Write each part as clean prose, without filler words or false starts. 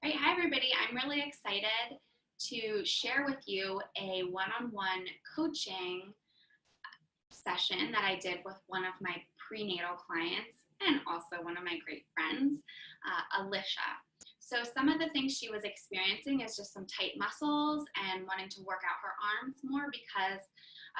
All right, hi everybody. I'm really excited to share with you a one-on-one coaching session that I did with one of my prenatal clients and also one of my great friends, Alicia. So some of the things she was experiencing is just some tight muscles and wanting to work out her arms more because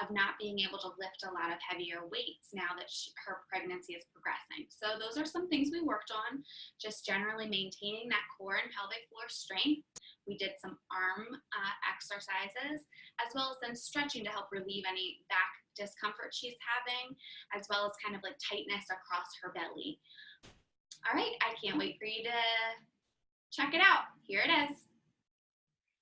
of not being able to lift a lot of heavier weights now that her pregnancy is progressing. So those are some things we worked on, just generally maintaining that core and pelvic floor strength. We did some arm exercises, as well as then stretching to help relieve any back discomfort she's having, as well as kind of like tightness across her belly. All right, I can't wait for you to check it out. Here it is.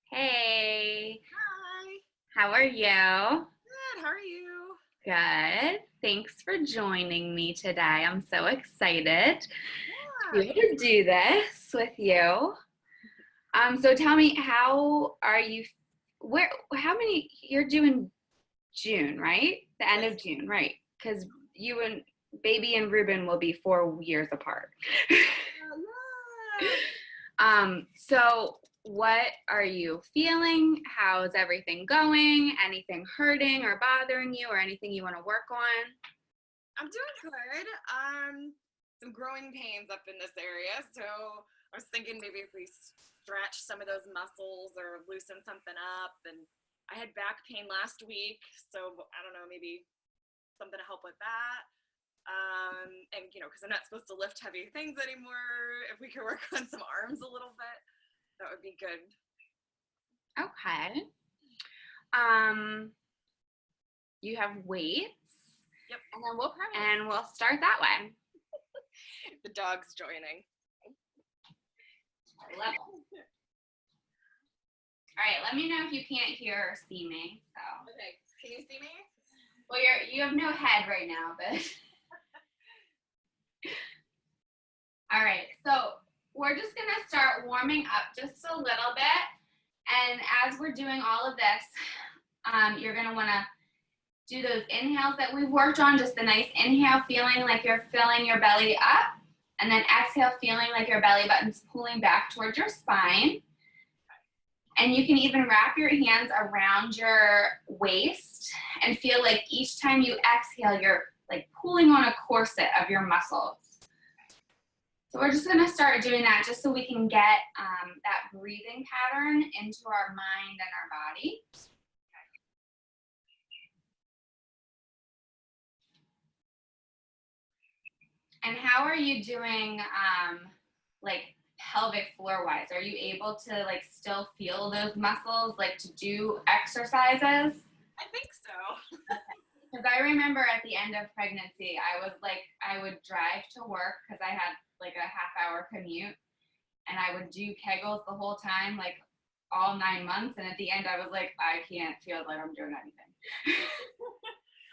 Hey. Hi. How are you? Good. How are you? Good. Thanks for joining me today. I'm so excited to do this with you. So tell me, how are you? How many? You're doing June, right? The end of June, right? Because you and baby and Ruben will be 4 years apart. So what are you feeling? How's everything going? Anything hurting or bothering you, or anything you want to work on? I'm doing good. Some growing pains up in this area, so I was thinking maybe if we stretch some of those muscles or loosen something up. And I had back pain last week, so I don't know, maybe something to help with that. And because I'm not supposed to lift heavy things anymore, if we could work on some arms a little bit, that would be good. Okay. You have weights. Yep. And we'll start that way. The dog's joining. All right, let me know if you can't hear or see me. So. Okay, can you see me? Well, you have no head right now, but. All right, so we're just gonna start warming up just a little bit. And as we're doing all of this, you're gonna wanna do those inhales that we've worked on, just a nice inhale, feeling like you're filling your belly up, and then exhale, feeling like your belly button's pulling back towards your spine. And you can even wrap your hands around your waist and feel like each time you exhale, you're like pulling on a corset of your muscles. So we're just gonna start doing that just so we can get that breathing pattern into our mind and our body. And how are you doing like pelvic floor wise? Are you able to like still feel those muscles, like to do exercises? I think so. Because I remember at the end of pregnancy, I would drive to work because I had like a half-hour commute, and I would do Kegels the whole time, like all 9 months. And at the end, I was like, I can't feel like I'm doing anything.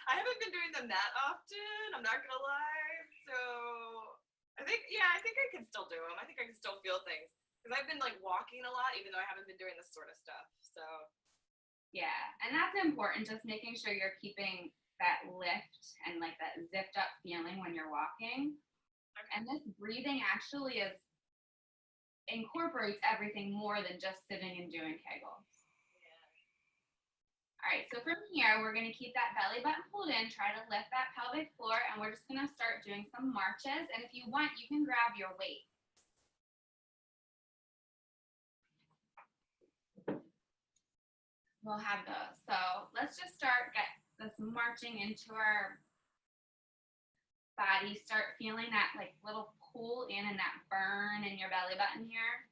I haven't been doing them that often, I'm not gonna lie. So I think I can still do them. I think I can still feel things because I've been like walking a lot, even though I haven't been doing this sort of stuff. So yeah, and that's important, just making sure you're keeping that lift and like that zipped up feeling when you're walking. Okay. And this breathing actually incorporates everything more than just sitting and doing Kegels. All right, so from here, we're gonna keep that belly button pulled in, try to lift that pelvic floor, and we're just gonna start doing some marches. And if you want, you can grab your weight. We'll have those. So let's just get this marching into our body. Start feeling that like little pull in and that burn in your belly button here.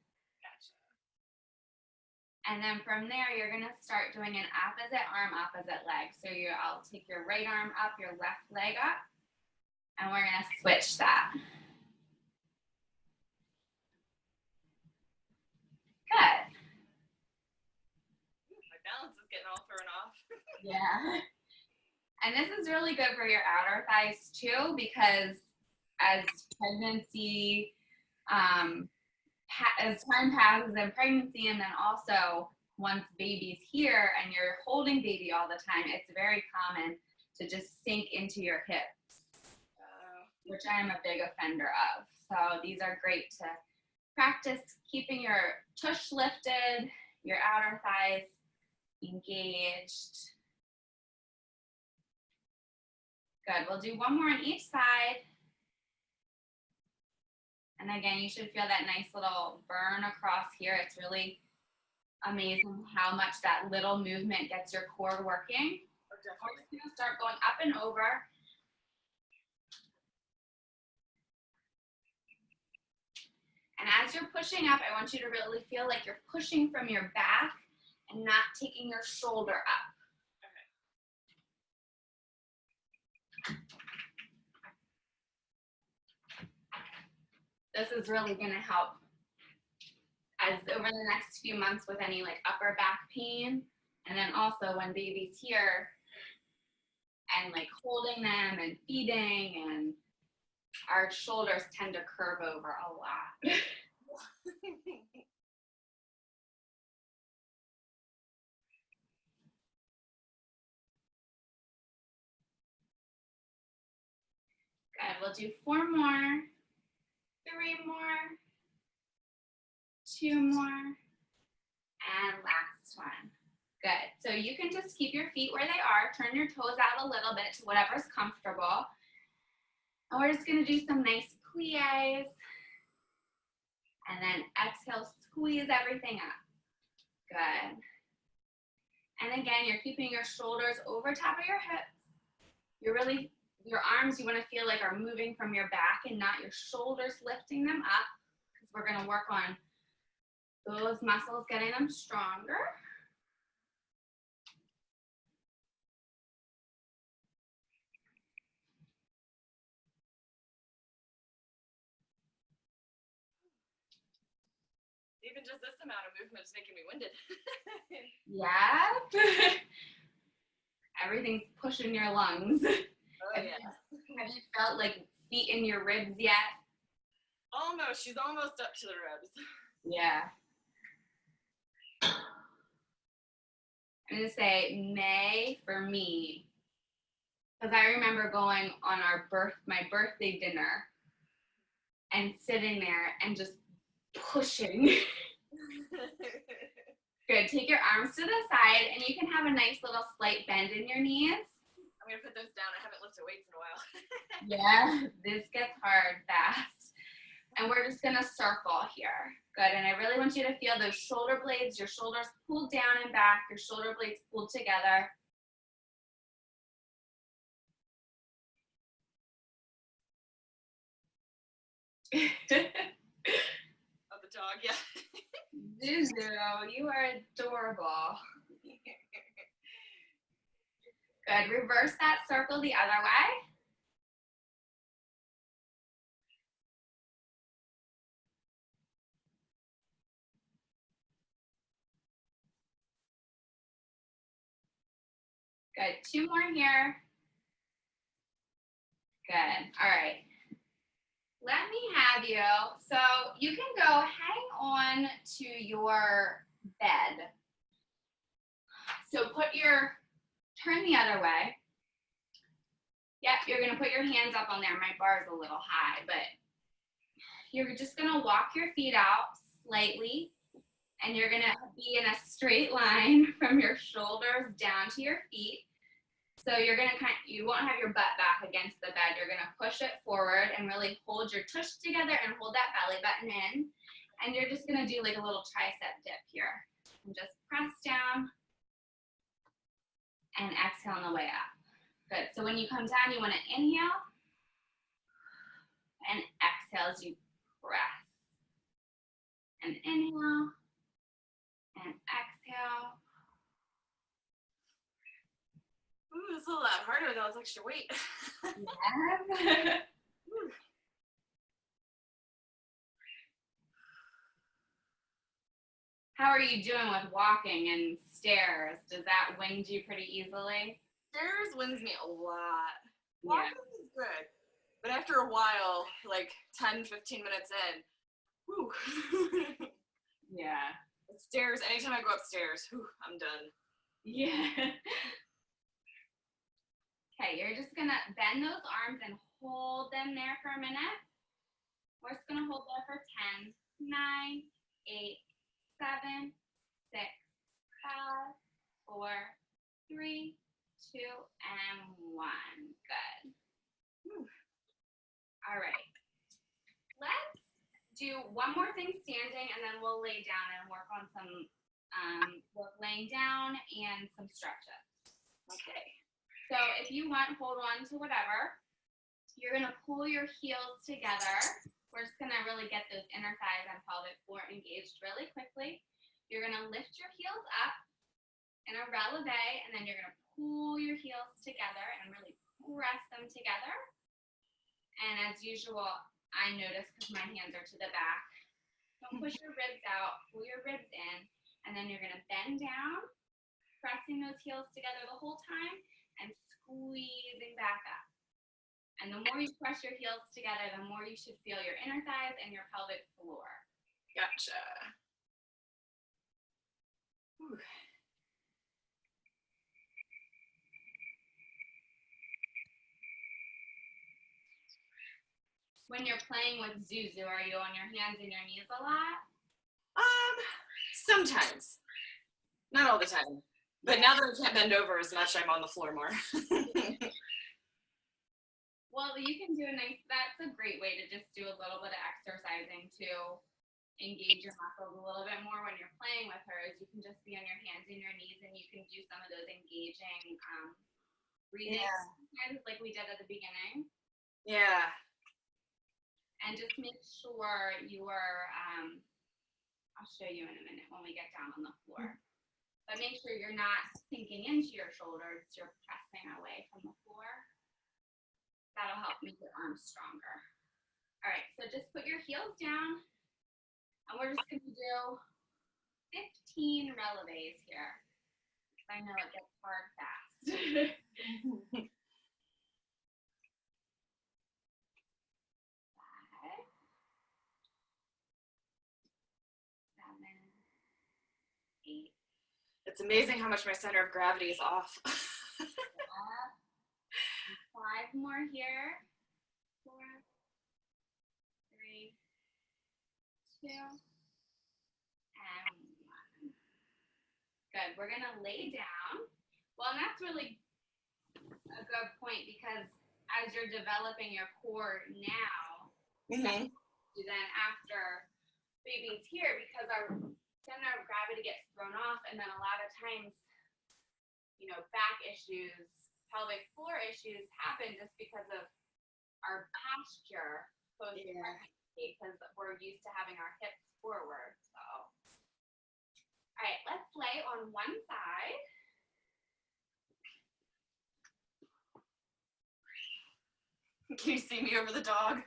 And then from there, you're gonna start doing an opposite arm, opposite leg. So I'll take your right arm up, your left leg up, and we're gonna switch that. Good. My balance is getting all thrown off. Yeah. And this is really good for your outer thighs too, because as pregnancy, as time passes in pregnancy, and then also once baby's here and you're holding baby all the time, it's very common to just sink into your hips, which I am a big offender of. So these are great to practice keeping your tush lifted, your outer thighs engaged. Good. We'll do one more on each side. And again, you should feel that nice little burn across here. It's really amazing how much that little movement gets your core working. Oh, We're just gonna start going up and over. And as you're pushing up, I want you to really feel like you're pushing from your back and not taking your shoulder up. This is really going to help as over the next few months with any like upper back pain, and then also when baby's here and like holding them and feeding, and our shoulders tend to curve over a lot. Good. We'll do 4 more, 3 more, 2 more, and last one. Good. So you can just keep your feet where they are, turn your toes out a little bit to whatever's comfortable. And we're just going to do some nice plies. And then exhale, squeeze everything up. Good. And again, you're keeping your shoulders over top of your hips. Your arms, you want to feel like are moving from your back and not your shoulders lifting them up, because we're going to work on those muscles, getting them stronger. Even just this amount of movement is making me winded. Yeah. Everything's pushing your lungs. Oh, yeah. Have you felt like feet in your ribs yet? Almost. She's almost up to the ribs. Yeah. I'm going to say May for me, because I remember going on my birthday dinner and sitting there and just pushing. Good. Take your arms to the side, and you can have a nice little slight bend in your knees. I'm going to put those down. I haven't lifted weights in a while. Yeah, this gets hard fast. And we're just going to circle here. Good. And I really want you to feel those shoulder blades, your shoulders pulled down and back, your shoulder blades pulled together. Oh, the dog, yeah. Zuzu, you are adorable. Good. Reverse that circle the other way. Good. 2 more here. Good. All right. Let me have you. So you can go hang on to your bed. So turn the other way. Yep, you're going to put your hands up on there. My bar is a little high, but you're just going to walk your feet out slightly, and you're going to be in a straight line from your shoulders down to your feet. So you're going to you won't have your butt back against the bed. You're going to push it forward and really hold your tush together and hold that belly button in. And you're just going to do like a little tricep dip here. And just press down and exhale on the way up. Good. So when you come down, you want to inhale and exhale as you press. And inhale and exhale. Ooh, it's a lot harder with all this extra weight. Yeah. How are you doing with walking and stairs? Does that wind you pretty easily? Stairs winds me a lot. Yeah. Walking is good. But after a while, like 10, 15 minutes in, whew. Yeah. Stairs, anytime I go upstairs, whew, I'm done. Yeah. Okay, you're just gonna bend those arms and hold them there for a minute. We're just gonna hold there for 10, 9, 8, 7, 6, 5, 4, 3, 2, and 1. Good. All right. Let's do one more thing standing, and then we'll lay down and work on some laying down and some stretches. Okay. So if you want, hold on to whatever. You're gonna pull your heels together. We're just gonna really get those inner thighs and pelvic floor engaged really quickly. You're gonna lift your heels up in a releve, and then you're gonna pull your heels together and really press them together. And as usual, I notice because my hands are to the back. Don't push your ribs out, pull your ribs in, and then you're gonna bend down, pressing those heels together the whole time and squeezing back up. And the more you press your heels together, the more you should feel your inner thighs and your pelvic floor. Gotcha. Whew. When you're playing with Zuzu, are you on your hands and your knees a lot? Sometimes. Not all the time. But now that I can't bend over as much, I'm on the floor more. Well, you can do that's a great way to just do a little bit of exercising to engage your muscles a little bit more when you're playing with her. Is you can just be on your hands and your knees, and you can do some of those engaging breathing exercises like we did at the beginning. Yeah. And just make sure you are, I'll show you in a minute when we get down on the floor. But make sure you're not sinking into your shoulders, you're pressing away from the floor. That'll help make your arms stronger. All right, so just put your heels down, and we're just gonna do 15 releves here. I know it gets hard fast. 5, 7, 8. It's amazing how much my center of gravity is off. 5 more here. 4, 3, 2, and 1. Good. We're gonna lay down. Well, and that's really a good point because as you're developing your core now, then after baby's here, because our center of gravity gets thrown off, and then a lot of times, back issues, pelvic floor issues happen just because of our posture post-pregnancy, because we're used to having our hips forward. So, all right, let's lay on one side. Can you see me over the dog?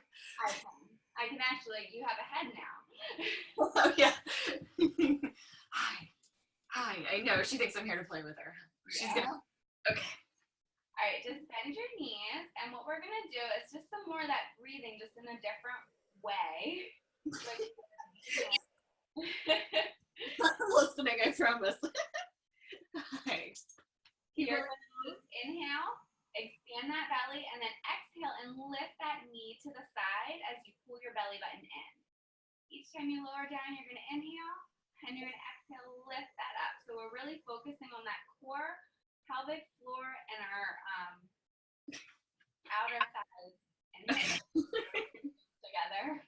I can actually, you have a head now. Oh, yeah. Hi. I know. She thinks I'm here to play with her. She's gonna. Okay. All right, just bend your knees. And what we're going to do is just some more of that breathing, just in a different way. I'm listening, I promise. Hi. You're going to just inhale, expand that belly, and then exhale and lift that knee to the side as you pull your belly button in. Each time you lower down, you're going to inhale, and you're going to exhale, lift that up. So we're really focusing on that core, pelvic floor, and our outer thighs and hips together.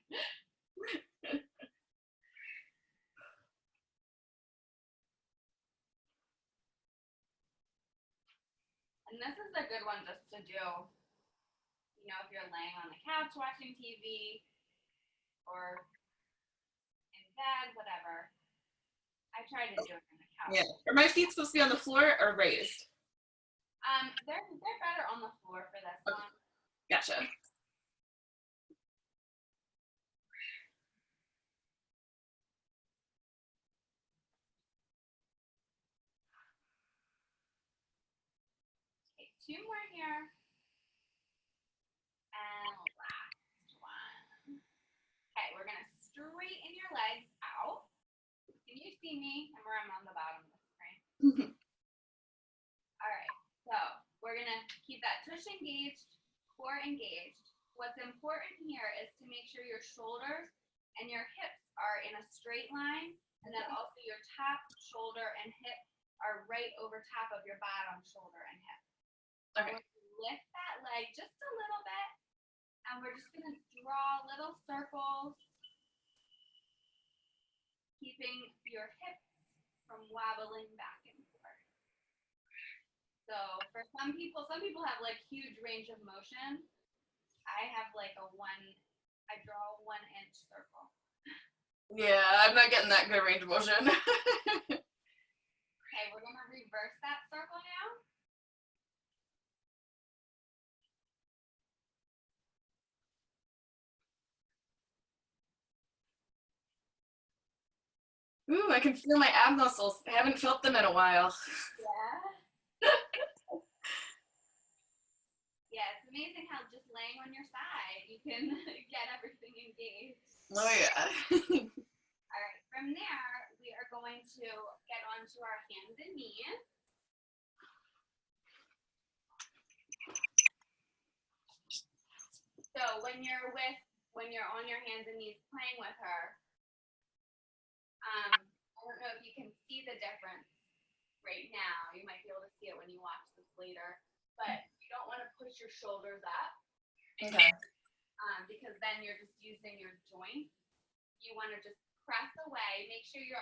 And this is a good one just to do, if you're laying on the couch watching TV or in bed, whatever. I try to do it on the couch. Yeah. Are my feet supposed to be on the floor or raised? They're better on the floor for this one. Gotcha. Okay, 2 more here. And last one. Okay, we're gonna straighten your legs out. Can you see me? Remember, I'm on the bottom of the screen. All right, so we're gonna keep that tush engaged, core engaged. What's important here is to make sure your your shoulders and your hips are in a straight line, and then also your top shoulder and hip are right over top of your bottom shoulder and hip. Okay. Lift that leg just a little bit, and we're just going to draw little circles, keeping your hips from wobbling back and forth. So for some people have like huge range of motion. I have like I draw a 1-inch circle. Yeah, I'm not getting that good range of motion. Okay, we're gonna reverse that circle now. Ooh, I can feel my ab muscles. I haven't felt them in a while. Yeah. Yeah, it's amazing how just laying on your side, you can get everything engaged. Oh yeah. All right, from there, we are going to get onto our hands and knees. So when you're on your hands and knees playing with her, I don't know if you can see the difference right now. You might be able to see it when you watch this later, but you don't want to push your shoulders up. Okay. Because then you're just using your joints. You want to just press away. Make sure your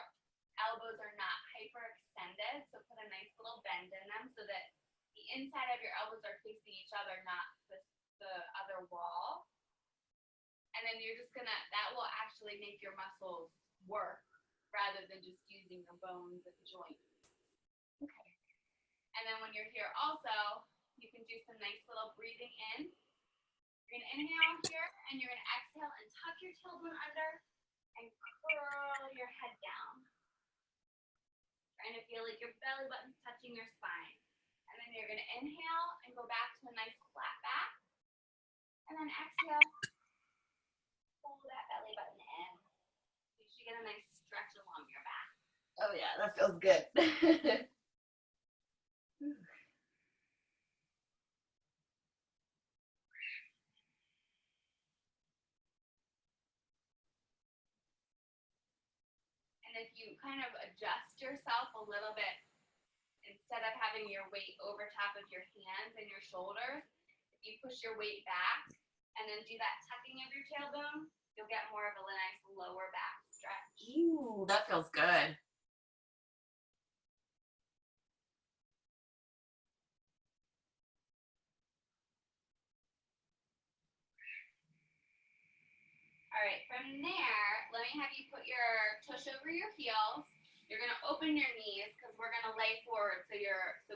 elbows are not hyperextended. So put a nice little bend in them so that the inside of your elbows are facing each other, not the other wall. And then you're just that will actually make your muscles work rather than just using your bones and joints. Okay. And then when you're here also, you can do some nice little breathing in. You're going to inhale here, and you're going to exhale and tuck your tailbone under and curl your head down. Trying to feel like your belly button's touching your spine. And then you're going to inhale and go back to a nice flat back. And then exhale, pull that belly button in. You should get a nice stretch along your back. Oh yeah, that feels good. And if you kind of adjust yourself a little bit, instead of having your weight over top of your hands and your shoulders, if you push your weight back and then do that tucking of your tailbone, you'll get more of a nice lower back stretch. Ooh, that feels good. All right, from there, let me have you put your tush over your heels. You're going to open your knees because we're going to lay forward so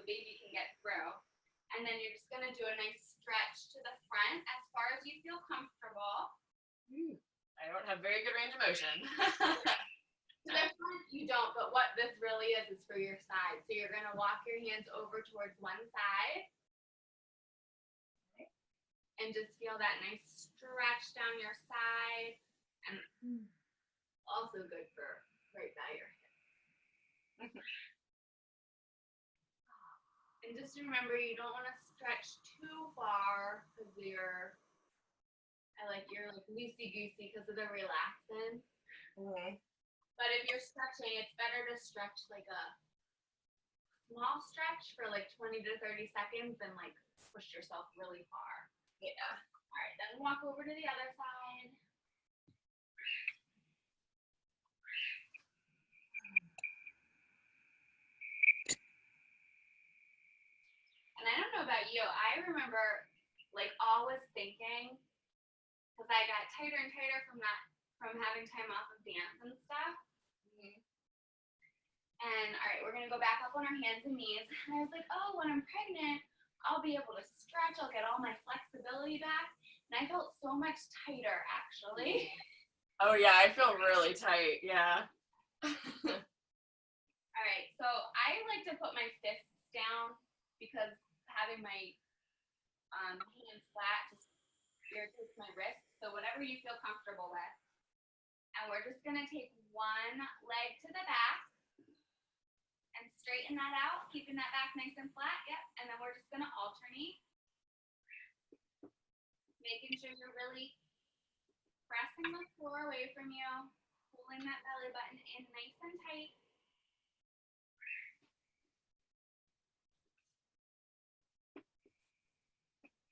baby can get through. And then you're just going to do a nice stretch to the front as far as you feel comfortable. I don't have very good range of motion. To the front, you don't, but what this really is for your side. So you're going to walk your hands over towards one side. And just feel that nice stretch down your side. And also good for right by your hips. And just remember, you don't want to stretch too far because you're like loosey-goosey because of the relaxin'. But if you're stretching, it's better to stretch like a small stretch for like 20 to 30 seconds than like push yourself really far. Yeah. All right, then walk over to the other side. And I don't know about you, I remember like always thinking, because I got tighter and tighter from having time off of dance and stuff. And all right, we're gonna go back up on our hands and knees. And I was like, oh, when I'm pregnant, I'll be able to stretch, I'll get all my flexibility back. And I felt so much tighter actually. Oh yeah, I feel really tight, yeah. All right, so I like to put my fists down because having my hands flat just irritates my wrists. So whatever you feel comfortable with. And we're just gonna take one leg to the back and straighten that out, keeping that back nice and flat. Yep, and then we're just gonna alternate. Making sure you're really pressing the floor away from you, pulling that belly button in nice and tight.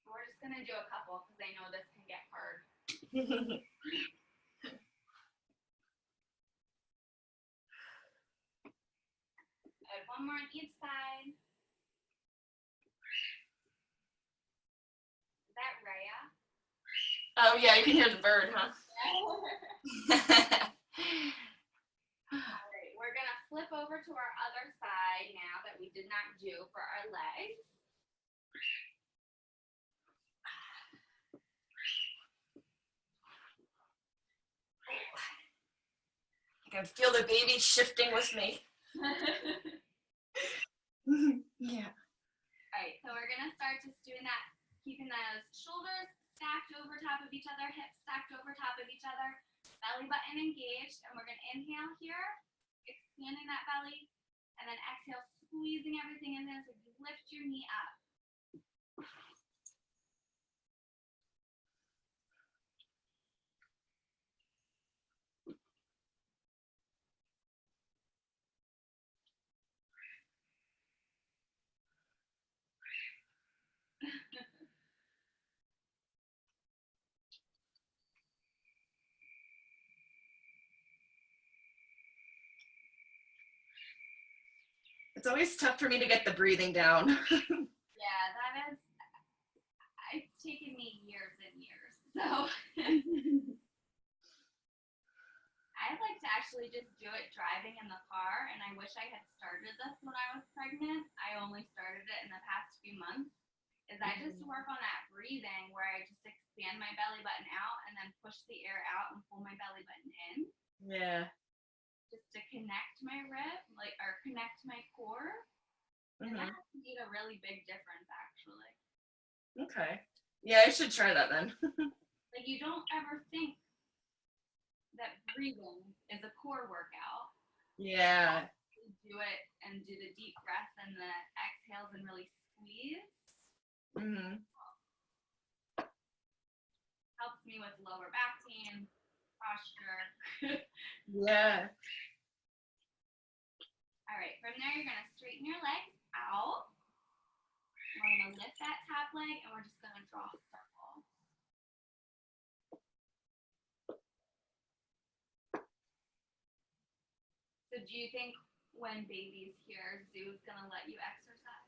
We're just gonna do a couple because I know this can get hard. Good. One more on each side. Is that Rhea? Oh yeah, you can hear the bird, huh? All right, we're gonna flip over to our other side now that we did not do for our legs. I can feel the baby shifting with me. Yeah. All right, so we're gonna start just doing that, keeping those shoulders stacked over top of each other, hips stacked over top of each other, belly button engaged, and we're gonna inhale here, expanding that belly, and then exhale, squeezing everything in there, so you lift your knee up. It's always tough for me to get the breathing down. Yeah, that is, it's taken me years and years, so. I like to actually just do it driving in the car, and I wish I had started this when I was pregnant. I only started it in the past few months. I just work on that breathing where I just expand my belly button out and then push the air out and pull my belly button in. Yeah. Just to connect my rib, or connect my core. And that made a really big difference, actually. Okay. Yeah, I should try that then. Like, you don't ever think that breathing is a core workout. Yeah. You do it and do the deep breaths and the exhales and really squeeze. Helps me with lower back pain, posture. Yeah. All right, from there you're gonna straighten your legs out. We're gonna lift that top leg and we're just gonna draw a circle. So do you think when baby's here, Zoo's gonna let you exercise?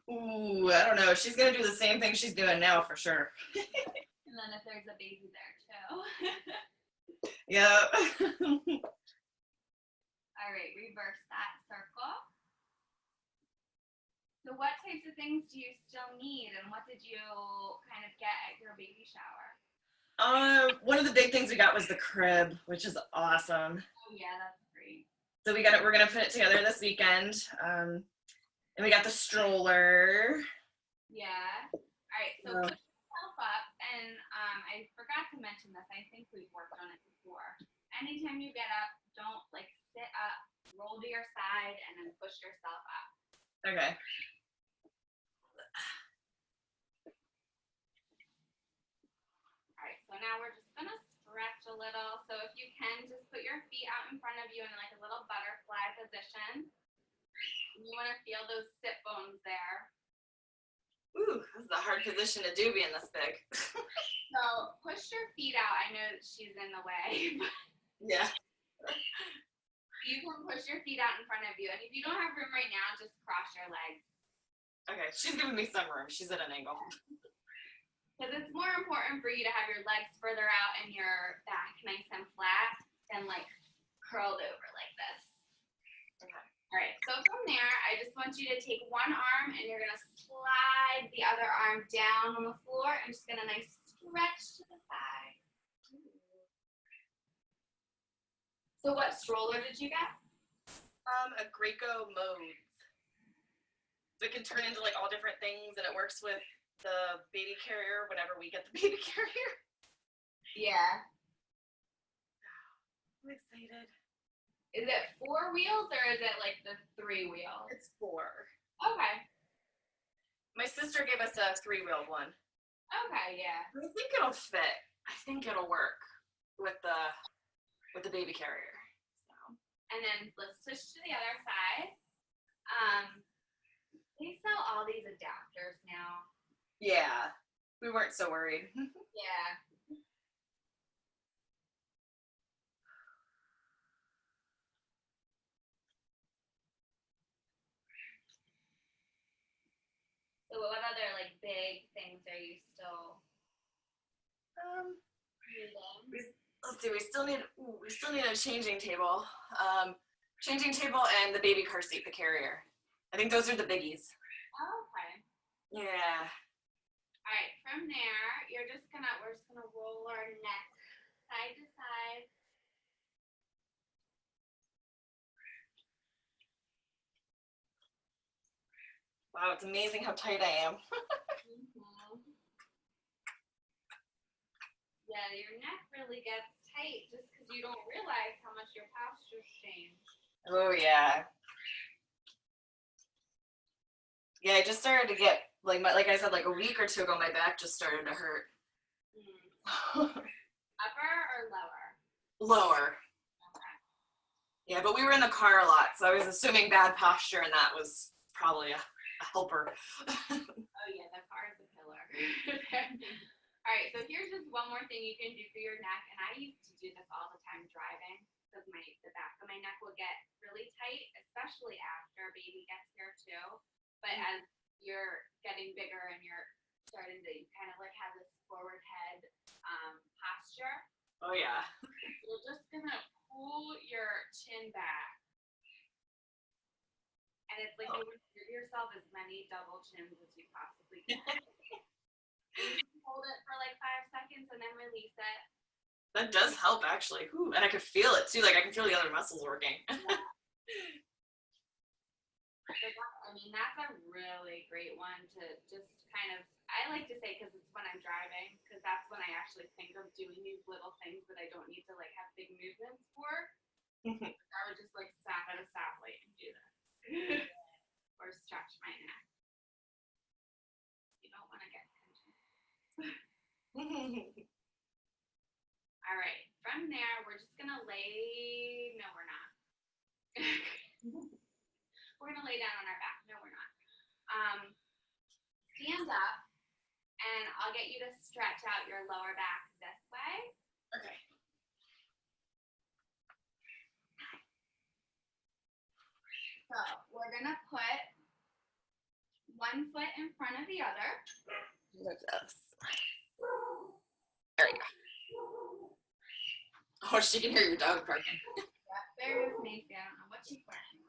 Ooh, I don't know. She's gonna do the same thing she's doing now for sure. And then if there's a baby there too. Yeah. All right, reverse that circle. So what types of things do you still need, and what did you kind of get at your baby shower? One of the big things we got was the crib, which is awesome. Oh yeah, that's great. So we got it. We're gonna put it together this weekend. And we got the stroller. Yeah. All right. So push yourself up, and I forgot to mention this. I think we've worked on it before. Anytime you get up, don't sit up, roll to your side, and then push yourself up. Okay. All right. So now we're just gonna stretch a little. So if you can, just put your feet out in front of you in like a little butterfly position. You want to feel those sit bones there. Ooh, this is a hard position to do being this big. So push your feet out. I know she's in the way. Yeah. You can push your feet out in front of you. And if you don't have room right now, just cross your legs. Okay, she's giving me some room. She's at an angle. Because it's more important for you to have your legs further out and your back nice and flat than curled over like this. Okay. All right, so from there, I just want you to take one arm and you're gonna slide the other arm down on the floor and just get a nice stretch to the side. So what stroller did you get? A Graco Modes. So it can turn into all different things, and it works with the baby carrier whenever we get the baby carrier. Yeah. I'm excited. Is it 4 wheels or is it the 3 wheels? It's 4. Okay. My sister gave us a 3-wheeled one. Okay, yeah. I think it'll fit. I think it'll work. with the baby carrier. So. And then let's switch to the other side. They sell all these adapters now. Yeah, we weren't so worried. Yeah. So what other like big things are you still using? Let's see. We still need a changing table. Changing table and the baby car seat, the carrier. I think those are the biggies. Oh, okay. Yeah. All right. From there, we're just gonna roll our neck side to side. Wow, it's amazing how tight I am. Yeah, your neck really gets tight just because you don't realize how much your posture's changed. Oh yeah. Yeah, I just started to get like I said, like a week or two ago, my back just started to hurt. Upper or lower? Lower. Okay. Yeah, but we were in the car a lot, so I was assuming bad posture, and that was probably a helper. Oh yeah, the car is a pillar. All right, so here's just one more thing you can do for your neck, and I used to do this all the time driving because the back of my neck will get really tight, especially after a baby gets here too. But as you're getting bigger and you're starting to kind of like have this forward head posture. Oh yeah. You're just gonna pull your chin back, and it's like you would give yourself as many double chins as you possibly can. You can hold it for like 5 seconds and then release it. That does help actually. Whew. And I could feel it too. Like I can feel the other muscles working. Yeah. So that's a really great one to just kind of, I like to say because it's when I'm driving, because that's when I actually think of doing these little things that I don't need to like have big movements for. I would just like stop at a stoplight and do this. Or stretch my neck. You don't want to get tension. All right, from there, we're just gonna lay, no, we're not. We're gonna lay down on our back. No, we're not. Stand up, and I'll get you to stretch out your lower back this way. Okay. So we're gonna put one foot in front of the other. Like this. There you go. Oh, she can hear your dog barking. Yep, there goes Macy. I don't know what she's barking.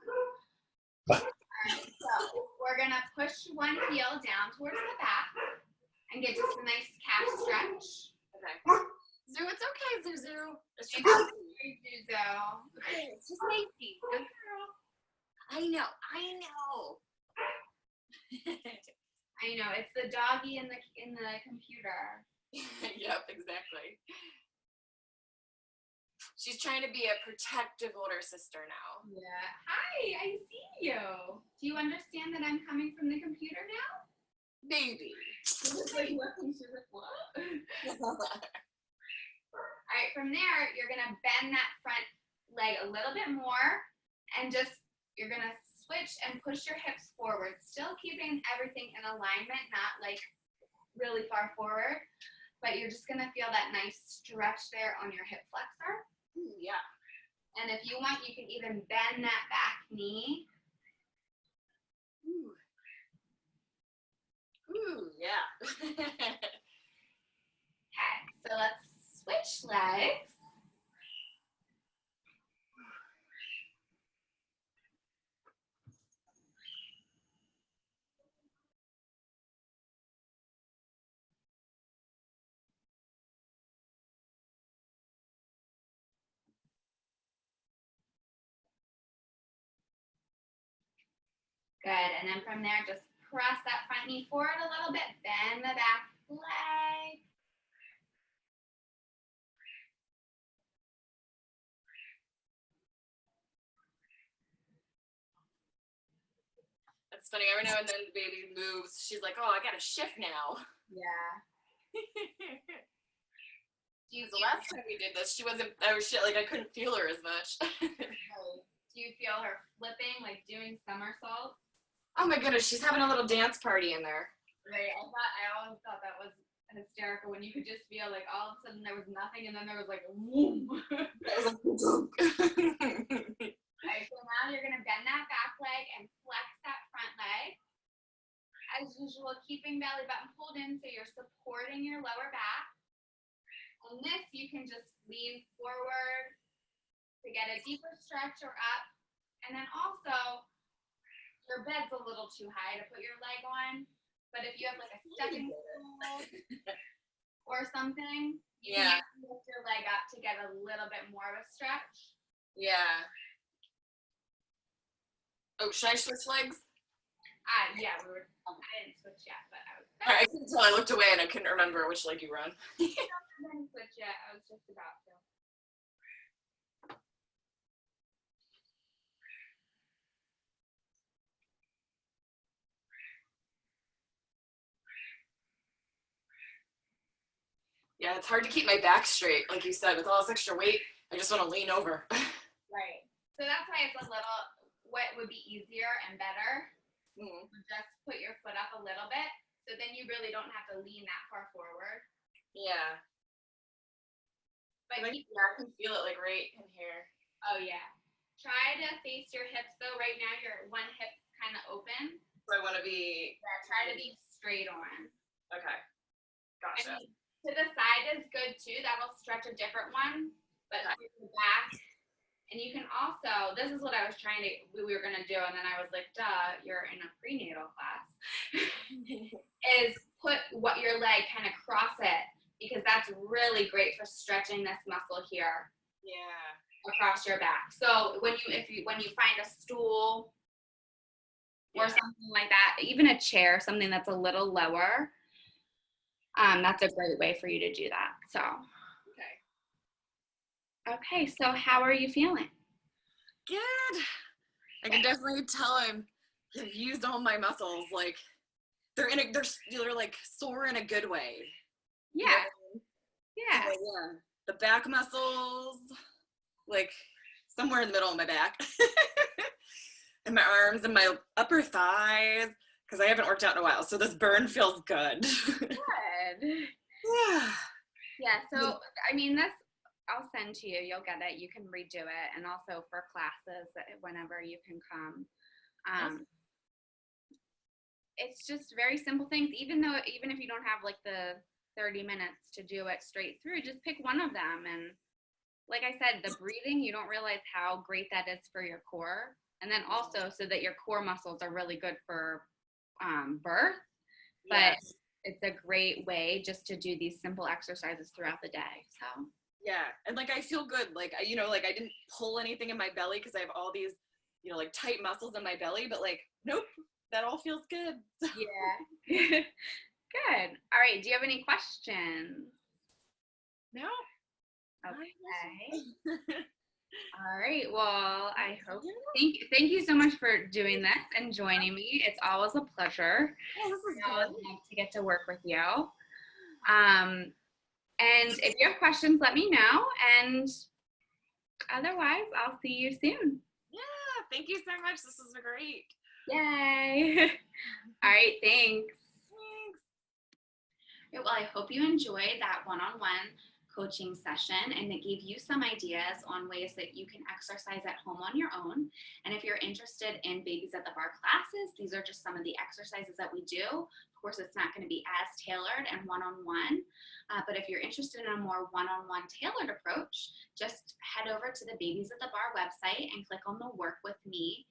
Alright, so we're gonna push one heel down towards the back and get just a nice calf stretch. Okay. Zoo, it's okay, Zuzu. It's just Zuzu. It's just Macy. Good girl. I know. I know. It's the doggy in the computer. Yep, exactly. She's trying to be a protective older sister now. Yeah. Hi, I see you. Do you understand that I'm coming from the computer now? Maybe. She was like looking. She was like, what? All right, from there, you're gonna bend that front leg a little bit more, and you're gonna switch and push your hips forward, still keeping everything in alignment, not like really far forward, but you're just gonna feel that nice stretch there on your hip flexor. Ooh, yeah. And if you want, you can even bend that back knee. Ooh. Ooh, yeah. Okay, so let's switch legs. Good, and then from there, just press that front knee forward a little bit, bend the back leg. That's funny. Every now and then the baby moves. She's like, oh, I got to shift now. Yeah. Do you The last time we did this, she wasn't, like, I couldn't feel her as much. do you feel her flipping, like doing somersaults? Oh my goodness, she's having a little dance party in there. Right. I always thought that was hysterical when you could just feel like all of a sudden there was nothing and then there was like whoom. That was like, all right, so now you're gonna bend that back leg and flex that front leg. As usual, keeping belly button pulled in so you're supporting your lower back. On this, you can just lean forward to get a deeper stretch or up. And then also, your bed's a little too high to put your leg on. But if you have like a stepping stool or something, you can lift your leg up to get a little bit more of a stretch. Yeah. Oh, should I switch legs? Yeah, I didn't switch yet, but I was. I couldn't tell. I looked away and I couldn't remember which leg you were on. I didn't switch yet. I was just about to. Yeah, it's hard to keep my back straight, like you said, with all this extra weight. I just want to lean over. Right. So that's why it's a little. What would be easier and better? Just put your foot up a little bit, so then you really don't have to lean that far forward. Yeah. But I can feel it like right in here. Oh yeah. Try to face your hips though. Right now your one hip's kind of open. So I want to be. Yeah. Try to be straight on. Okay. Gotcha. And to the side is good too. That'll stretch a different one. But to the back. And you can also, this is what I was we were going to do, and then I was like, duh, you're in a prenatal class, is put your leg kind of cross it, because that's really great for stretching this muscle here. Yeah. Across your back. So when you find a stool or something like that, even a chair, something that's a little lower, that's a great way for you to do that. So. Okay, so how are you feeling? Good. I can definitely tell I've used all my muscles. Like they're like sore in a good way. Yeah. You know what I mean? Yeah. So, yeah. The back muscles, like somewhere in the middle of my back, and my arms and my upper thighs, because I haven't worked out in a while. So this burn feels good. Good. Yeah. Yeah. So I mean, I'll send to you. You'll get it. You can redo it, and also for classes whenever you can come. It's just very simple things. Even if you don't have like the 30 minutes to do it straight through, just pick one of them. And like I said, the breathing, you don't realize how great that is for your core, and then also so that your core muscles are really good for birth. But it's a great way just to do these simple exercises throughout the day. So. Yeah, and like I feel good. Like I didn't pull anything in my belly because I have all these, like tight muscles in my belly. But like, nope, that all feels good. Yeah. Good. All right. Do you have any questions? No. Okay. All right. Well, I hope. Thank you so much for doing this and joining me. It's always a pleasure. Oh, this is good to get to work with you. And if you have questions, let me know. And otherwise, I'll see you soon. Yeah, thank you so much. This was great. Yay. All right, thanks. Well, I hope you enjoyed that one-on-one coaching session and it gave you some ideas on ways that you can exercise at home on your own. And if you're interested in Babies at the Bar classes, these are just some of the exercises that we do. Of course, it's not going to be as tailored and one-on-one, but if you're interested in a more one-on-one tailored approach, just head over to the Babies at the Bar website and click on the Work With Me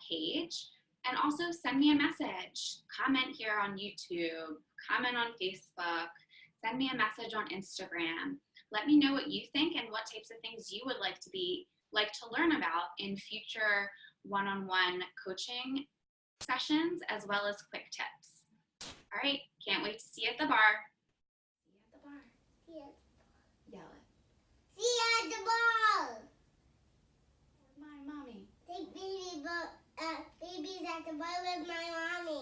page. And also send me a message. Comment here on YouTube, comment on Facebook, send me a message on Instagram. Let me know what you think and what types of things you would like to learn about in future one-on-one coaching sessions, as well as quick tips. All right, can't wait to see you at the bar. See you at the bar. Yes. Yell it. See you at the bar. My mommy. Take babies at the bar with my mommy.